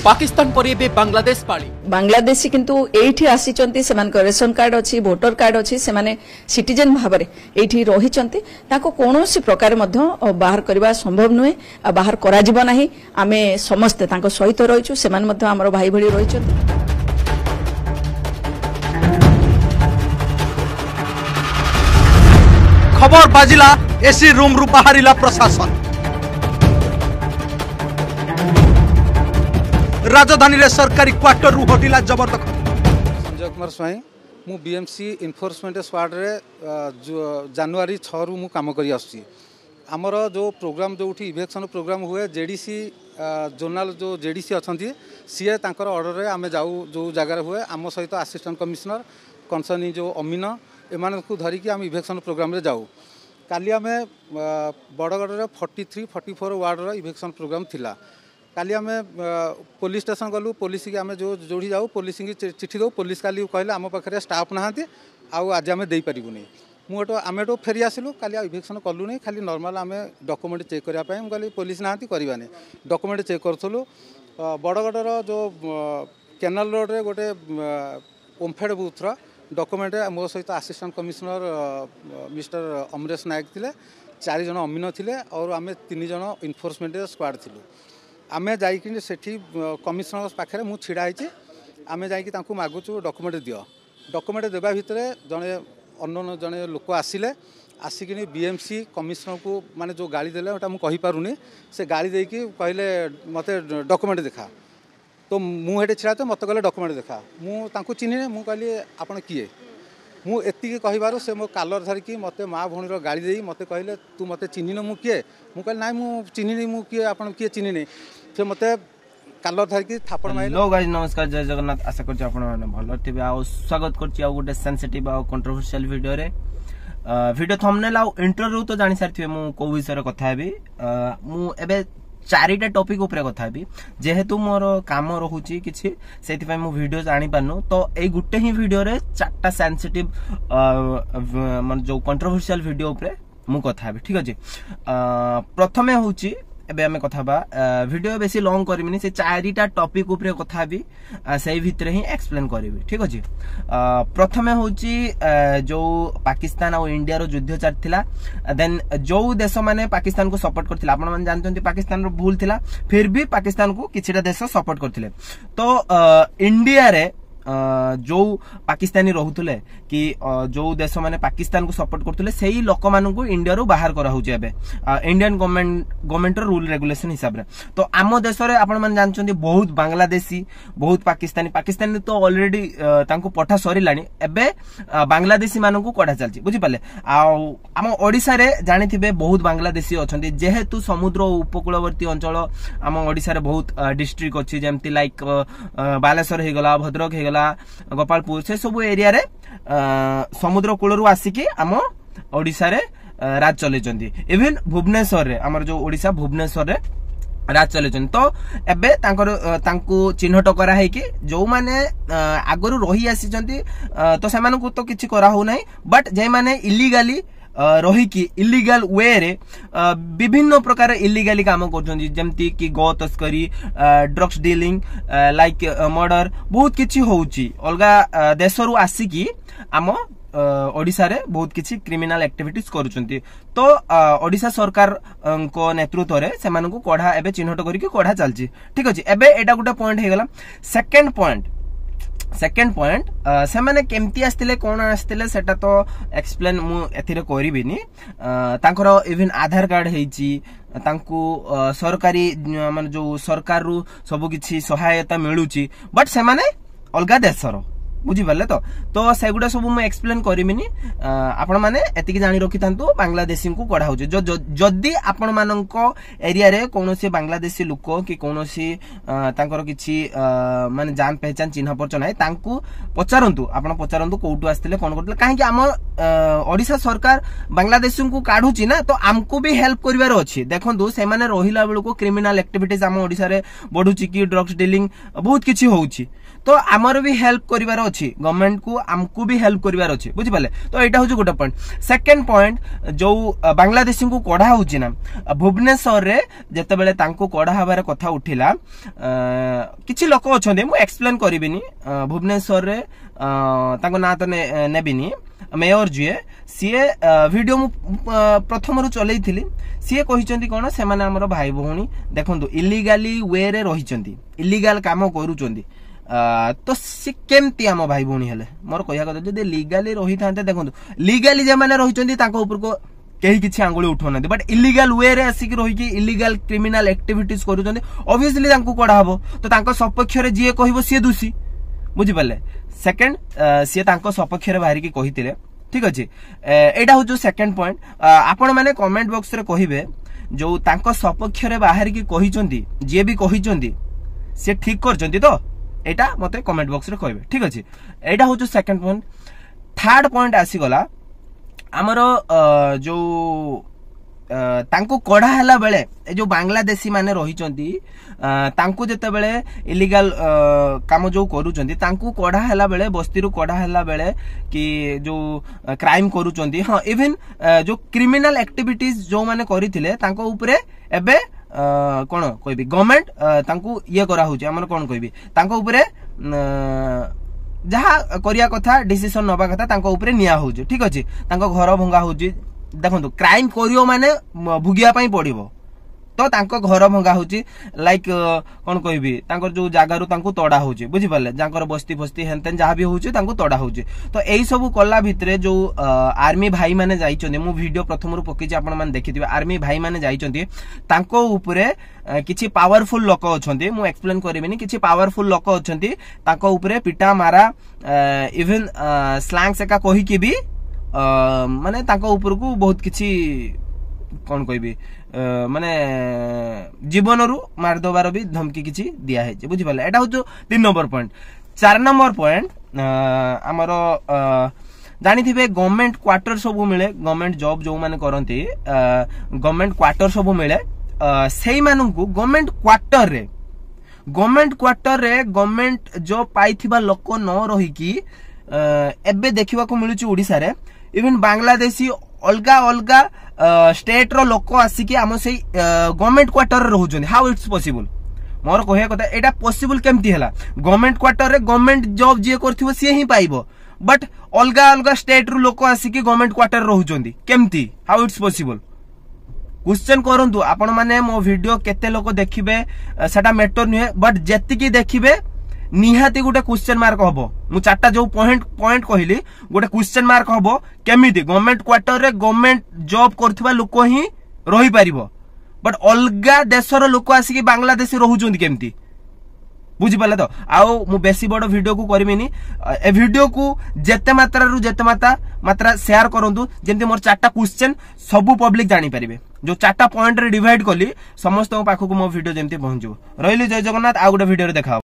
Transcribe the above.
पाकिस्तान पर एबे बांग्लादेश पाली बांग्लादेशी किंतु एठी आसीचंती सेमान रेशन कार्ड अछि वोटर कार्ड अछि सेमाने सिटीजन भाबरे एठी रहिचंती ताको कोनोसी प्रकार मध्य बाहर करबा संभव नुहे आ बाहर करा जिवो नाही आमे समस्त ताको सहित रहिछु सेमान मध्य हमर भाई भली रहिचंती। खबर बाजिला एसी रूम रु बाहरिला प्रशासन राजधानी रे सरकारी क्वार्टर रु हटिला जबरदस्त। संजय कुमार स्वाई मु बीएमसी इनफोर्समेंट स्क्वाड रे जनवरी 6 रु मु काम करी आसी। आमर जो प्रोग्राम जो इवेक्शन प्रोग्राम हुए जेडीसी जोनाल जो जेडीसी अछंती सीए तांकर ऑर्डर रे आमे जाऊ जो जगह हुए आम सहित असिस्टेंट कमिश्नर कंसर्निंग जो अमीन एमान को धरिकी आम इवेक्शन प्रोग्राम रे जाऊ। काली आमे बड़गढ़ रे 43 44 वार्ड रो इवेक्शन प्रोग्राम थिला। काली आमे पुलिस स्टेशन गलु पुलिस की आमे जो जोड़ी जाऊ पुलिस की चिट्ठी दो पुलिस काली कहले आम पाखरे स्टाफ नहांती आउ आज आमे देई परिबुनी मुटो आमे तो फेरी आसिलु काली इवेक्शन कलु नहीं खाली नॉर्मल आमे डॉक्यूमेंट चेक करिया पय कहली पुलिस नहांती करबानी डॉक्यूमेंट चेक करथलु। बड़गढ़ रो जो कैनाल रोड रे गोटे ओमफेड बूथ रो डॉक्यूमेंट मो सहित असिस्टेंट कमिश्नर मिस्टर अमरेश नायक थिले 4 जन अमीन थिले और आमे 3 जन इनफोर्समेंट स्क्वाड थिलु। आमे जाइकि सेठी कमिश्नर पाखे मु छिड़ा होइछि आमे जाइकि तांकु मागुछु डॉक्यूमेंट दियो डॉक्यूमेंट देबा भितरे जने अननोन जने लोक आसिले आसिकिनी बीएमसी कमिश्नर को माने जो गाड़ी देले ओटा मु कहि पारुनी से गाड़ी देकी कहले मते डॉक्यूमेंट देखा तो मु हेटे छिड़ा तो मते कहले डॉक्यूमेंट देखा मु तांकु चिन्हिने मु कहली आपण किए मु एतिकी कहिबारो से मो कालर धरिकी मते माँ भौणीर गाड़ी देई मते कहले तू मते चिन्हिन मु किए मु कहली नाइ मु चिन्हिनी मु किए आपण किए चिन्हिनी से मते कालर धरिकी थापड़ माइले। हेलो गाइस नमस्कार जय जगन्नाथ आशा करछि आपण माने भलो थिबे आ स्वागत करछि आ गोटे सेंसिटिव आ कंट्रोवर्शियल वीडियो रे वीडियो थंबनेल आ इंट्रो तो जानि सारथिबे मु को विषय रे कथा हेबी मु एबे 4टा टॉपिक ऊपर कथा हेबी जेहेतु मोर काम रहुची किछि सेति पय मु वीडियो जानि पानु तो ए गुटे ही वीडियो रे 4टा सेंसिटिव मन जो कंट्रोवर्शियल वीडियो ऊपर मु कथा हेबी ठीक अछि। प्रथमे होची एबे हमें कथा बा वीडियो बेसी लॉन्ग करबिनी से 4टा टॉपिक ऊपर कथा हेबी सेही भितरे ही एक्सप्लेन करबी ठीक अछि। प्रथमे होची जो पाकिस्तान और इंडिया रो युद्ध चलथिला देन जो देश माने पाकिस्तान को सपोर्ट करथिला आपण माने जानतंती पाकिस्तान रो भूल थिला फिर भी पाकिस्तान को किछटा देश सपोर्ट करथिले तो इंडिया रे जो पाकिस्तानी रहुतले कि जो देश माने पाकिस्तान को सपोर्ट करथुले सेही लोक मानन को इंडिया रो बाहर करा होचे एबे इंडियन गवर्नमेंट रो रूल रेगुलेशन हिसाब रे तो आम देश रे आपण मन जानचंती बहुत बांग्लादेशी बहुत पाकिस्तानी तो ऑलरेडी तांको पठा सरीलानी एबे बांग्लादेशी मानन को कढा चलची बुझी पाले आ आम ओडिसा रे जानिथिबे बहुत बांग्लादेशी अछंती जेहेतु समुद्र उपकूलवर्ती अंचल आम ओडिसा रे बहुत डिस्ट्रिक्ट अछि जेमति लाइक बालेश्वर हे गला भद्रक हे गोपालपुर से सब एरिया रे समुद्र कूल रु आसिकी आम ओडिसा रे राज चलेचंती इवन भुवनेश्वर रे हमर जो ओडिसा भुवनेश्वर रे राज चलेचन तो एबे तांको चिन्हट करा है कि जो माने आगरु रही आसीचंती तो सेमान को तो किछि करा हो नाही बट जे माने इलीगली रही कि इलीगल वे रे विभिन्न प्रकार इलीगली काम करछंती जेमति कि गो तस्करी ड्रग्स डीलिंग लाइक मर्डर बहुत किछि होउची अलगा देशरु आसी कि आम ओडिसा रे बहुत किछि क्रिमिनल एक्टिविटीज करूचंती तो ओडिसा सरकार को नेतृत्व रे सेमान को कोढा एबे चिन्हट करी कि कोढा चलची ठीक अछि। एबे एटा गुटा पॉइंट हे गेला। सेकंड पॉइंट से माने केमती आस्तिले कोन आस्तिले सेटा तो एक्सप्लेन मु एथिरे करिबिनी तांकर इवन आधार कार्ड हेची तांकु सरकारी माने जो सरकार रु सब किछि सहायता मिलुची बट से माने अलगा देशरो बुझी पाले तो सेगुडा सब मु एक्सप्लेन करिमिनी आपण माने एतिकी जानि रखि थांतु बांग्लादेशी को कढा होचे जदी आपण माननको एरिया रे कोनोसी बांग्लादेशी लोक कि कोनोसी तांकर किछि माने जान पहचान चिन्ह परच नै तांकु पचारंतु आपण पचारंतु कोउटु आस्तिले कोन करतले काहे कि हम ओडिसा सरकार बांग्लादेशी को काढुची ना तो हमको भी हेल्प करिवार अछि देखंतु से माने रहिला बेलु को क्रिमिनल एक्टिविटीज हम ओडिसा रे बढुची कि ड्रग्स डीलिंग बहुत किछि होउची तो आमर भी हेल्प करिवार अच्छी गवर्नमेंट को आमको भी हेल्प करिवार अच्छी बुझी पाले तो एटा होची गोटे पॉइंट सेकंड पॉइंट जो बांग्लादेशी को कढ़ा होची ना भुवनेश्वर रे जते बेले तांको कढ़ा हबार कथा उठिला किछि लोक अछंदे मु एक्सप्लेन करिबिनी भुवनेश्वर रे तांको ना तो नेबिनी मेयर जी सीए वीडियो मु प्रथम रु चलैथिली सीए कहिचंती कोन से माने हमर भाई भौणी देखंतु इलीगली वे रे रहिचंती इलीगल काम करूचंती तो से केमती आम भाई भौणी हेले मोर कहिया कथा जदि लीगली रही थांते देखंतु लीगली जे माने रहिचंती तांको ऊपर को केही किछि आंगुली उठोना बट इलीगल वे रे आसी कि रही कि इलीगल क्रिमिनल एक्टिविटीज करूचंती ऑब्वियसली तांको कढा हबो तो तांको सपक्ष रे जे कहिबो से दोषी बुझी पाले सेकंड से तांको सपक्ष रे बाहरी कि कहितिले ठीक अछि एटा हो जो सेकंड पॉइंट आपण माने कमेंट बॉक्स रे कहिबे जो तांको सपक्ष रे बाहर की कहिचंती जे भी कहिचंती से ठीक करचंती तो एटा मते कमेंट बॉक्स रे कहिबे ठीक अछि एटा हो जो सेकंड पॉइंट थर्ड पॉइंट आसी गला हमरो जो तांको कढ़ा हला बेले ए जो बांग्लादेशी माने रहिचंती तांको जते बेले इलीगल काम जो करूचंती तांको कढ़ा हला बेले बस्ती रु कढ़ा हला बेले कि जो क्राइम करूचंती हां इवन जो क्रिमिनल एक्टिविटीज जो माने करिथिले तांको ऊपरे एबे कोन कहबी गवर्नमेंट तांको ये करा होची हमर कोन कहबी तांको ऊपरे जहा करिया कथा डिसीजन नबा कथा तांको ऊपरे निया होची ठीक अछि तांको घर भंगा होची देखो क्राइम करियो माने भुगिया पई पड़िबो तो तांको घर भंगा होची लाइक कोन कहबी तांको जो जागा रु तांको तोड़ा होची बुझी पाले जांकर बस्ती फस्ती हेनतेन जहा भी होची तांको तोड़ा होची तो एई सब कला भितरे जो आर्मी भाई माने जाइचोंदी मु वीडियो प्रथम रु पकेची आपण माने देखिथिबे आर्मी भाई माने जाइचोंदी तांको ऊपरे किछि पावरफुल लोक अछंती मु एक्सप्लेन करबिनी किछि पावरफुल लोक अछंती तांको ऊपरे पिटा मारा इवन स्लैंग सेका कहि कि भी माने तांको ऊपर को बहुत किछि कोन कहबी माने जीवन रु मार दबार भी धमकी किछि दिया है बुझी पाले एटा हो 3 नंबर पॉइंट 4 नंबर पॉइंट हमरो जानी थिबे गवर्नमेंट क्वार्टर सब मिले गवर्नमेंट जॉब जो माने करंती गवर्नमेंट क्वार्टर सब मिले सेही मानन को गवर्नमेंट क्वार्टर रे गवर्नमेंट जॉब पाइथिबा लोक न रही कि एबे देखिबा को मिलुची ओडिसा रे इवन बांग्लादेशी अलगा अलगा स्टेट रो लोक आसिकी आम से गवर्नमेंट क्वार्टर रहउछन हाउ इट्स पॉसिबल मोर कहया कथा एटा पॉसिबल केमती हला गवर्नमेंट क्वार्टर रे गवर्नमेंट जॉब जे करथिबो से ही पाइबो बट अलगा अलगा स्टेट रो लोक आसिकी गवर्नमेंट क्वार्टर रहउछन केमती हाउ इट्स पॉसिबल क्वेश्चन करंतु आपण माने मो वीडियो केते लोक देखिबे सेटा मैटर नहे बट जेति की देखिबे निहाती गोटे क्वेश्चन मार्क हबो मु चारटा जो पॉइंट कहली गोटे क्वेश्चन मार्क हबो केमिति गवर्नमेंट क्वार्टर रे गवर्नमेंट जॉब करथिबा लोक ही रही परिबो बट अलगा देशर लोक आसी बांग्लादेशी रहउचोंदी केमिति बुझी पाले तो आउ मु बेसी बड़ वीडियो को करबिनी ए वीडियो को जेते मात्रा रु जेते मात्रा शेयर करंतु जेंति मोर चारटा क्वेश्चन सब पब्लिक जानि परिबे जो चारटा पॉइंट रे डिवाइड कली समस्त पाखो को मो वीडियो जेंति पहुंचो रहिली जय जगन्नाथ आ गोटे वीडियो रे देखा।